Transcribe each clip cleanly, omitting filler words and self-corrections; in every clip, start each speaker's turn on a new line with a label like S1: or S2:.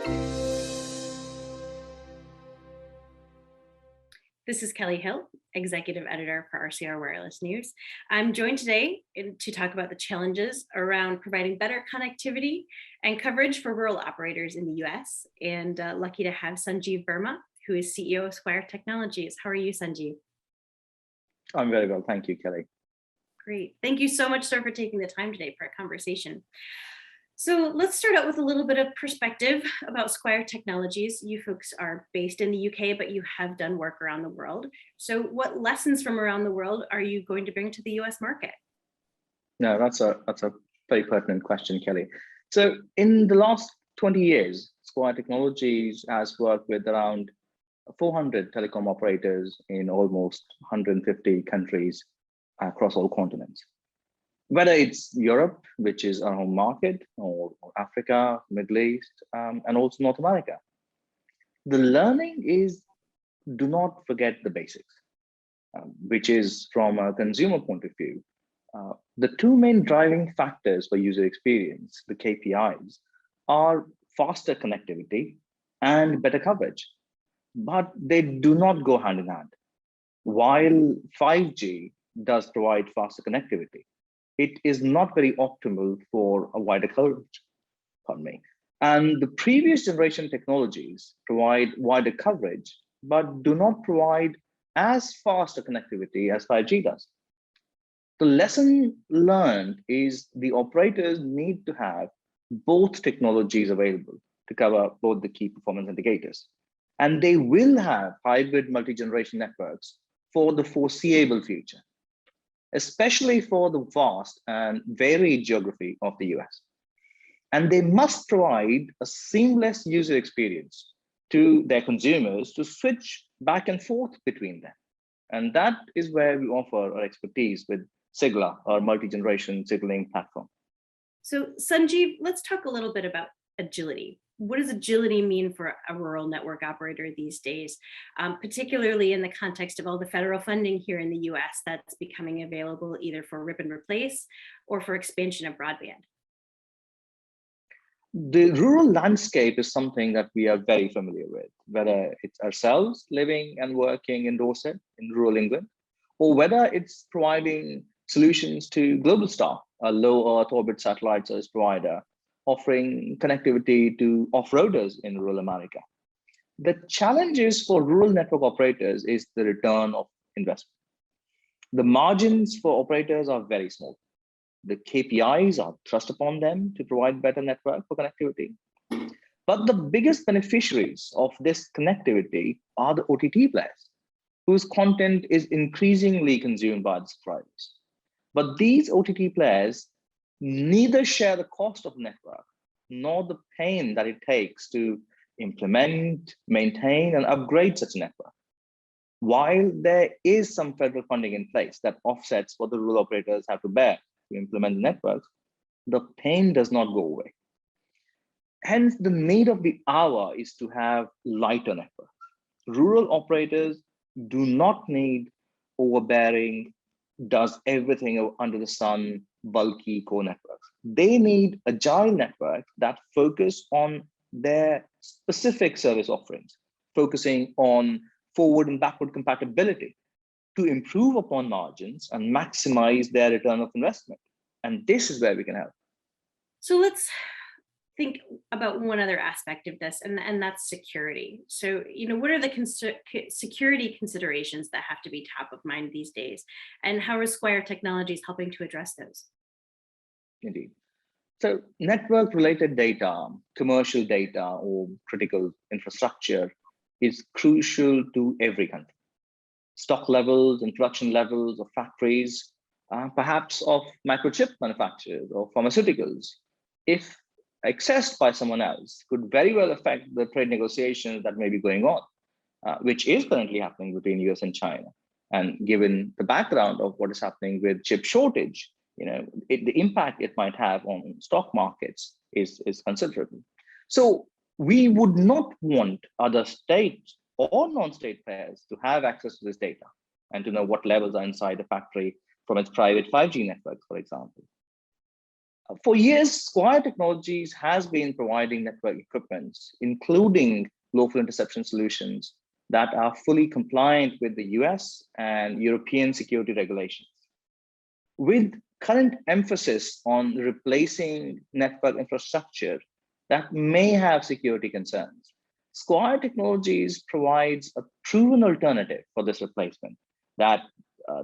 S1: This is Kelly Hill, Executive Editor for RCR Wireless News. I'm joined today to talk about the challenges around providing better connectivity and coverage for rural operators in the US, and lucky to have Sanjeev Verma, who is CEO of Squire Technologies. How are you, Sanjeev?
S2: I'm very well, thank you, Kelly.
S1: Great. Thank you so much, sir, for taking the time today for a conversation. So let's start out with a little bit of perspective about Squire Technologies. You folks are based in the UK, but you have done work around the world. So what lessons from around the world are you going to bring to the US market?
S2: No, that's a very pertinent question, Kelly. So in the last 20 years, Squire Technologies has worked with around 400 telecom operators in almost 150 countries across all continents. Whether it's Europe, which is our home market, or Africa, Middle East, and also North America. The learning is, do not forget the basics, which is from a consumer point of view. The two main driving factors for user experience, the KPIs, are faster connectivity and better coverage, but they do not go hand in hand. While 5G does provide faster connectivity, it is not very optimal for a wider coverage, And the previous generation technologies provide wider coverage, but do not provide as fast a connectivity as 5G does. The lesson learned is the operators need to have both technologies available to cover both the key performance indicators. And they will have hybrid multi-generation networks for the foreseeable future, especially for the vast and varied geography of the US. And they must provide a seamless user experience to their consumers to switch back and forth between them. And that is where we offer our expertise with Sigla, our multi-generation signaling platform.
S1: So Sanjeev, let's talk a little bit about agility. What does agility mean for a rural network operator these days, particularly in the context of all the federal funding here in the US that's becoming available either for rip and replace or for expansion of broadband?
S2: The rural landscape is something that we are very familiar with, whether it's ourselves living and working in Dorset in rural England, or whether it's providing solutions to Globalstar, a low Earth orbit satellite service provider, offering connectivity to off-roaders in rural America. The challenges for rural network operators is the return of investment. The margins for operators are very small. The KPIs are thrust upon them to provide better network for connectivity. But the biggest beneficiaries of this connectivity are the OTT players, whose content is increasingly consumed by the subscribers. But these OTT players neither share the cost of network nor the pain that it takes to implement, maintain, and upgrade such a network. While there is some federal funding in place that offsets what the rural operators have to bear to implement the networks, the pain does not go away. Hence, the need of the hour is to have lighter networks. Rural operators do not need overbearing, does everything under the sun, bulky core networks. They need agile networks that focus on their specific service offerings, focusing on forward and backward compatibility to improve upon margins and maximize their return of investment. And this is where we can help.
S1: So let's think about one other aspect of this, and that's security. So, what are the security considerations that have to be top of mind these days? And how is Squire Technologies helping to address those?
S2: Indeed. So network-related data, commercial data, or critical infrastructure is crucial to every country. Stock levels and production levels of factories, perhaps of microchip manufacturers or pharmaceuticals, if accessed by someone else, could very well affect the trade negotiations that may be going on, which is currently happening between US and China. And given the background of what is happening with chip shortage, the impact it might have on stock markets is considerable. So we would not want other states or non-state players to have access to this data and to know what levels are inside the factory from its private 5G networks, for example. For years, Squire Technologies has been providing network equipment, including local interception solutions that are fully compliant with the US and European security regulations. With current emphasis on replacing network infrastructure that may have security concerns, Squire Technologies provides a proven alternative for this replacement that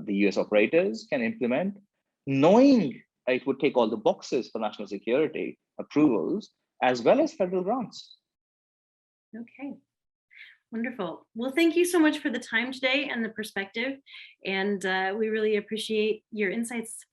S2: the US operators can implement, knowing it would take all the boxes for national security approvals, as well as federal grants.
S1: Okay, wonderful. Well, thank you so much for the time today and the perspective, and we really appreciate your insights.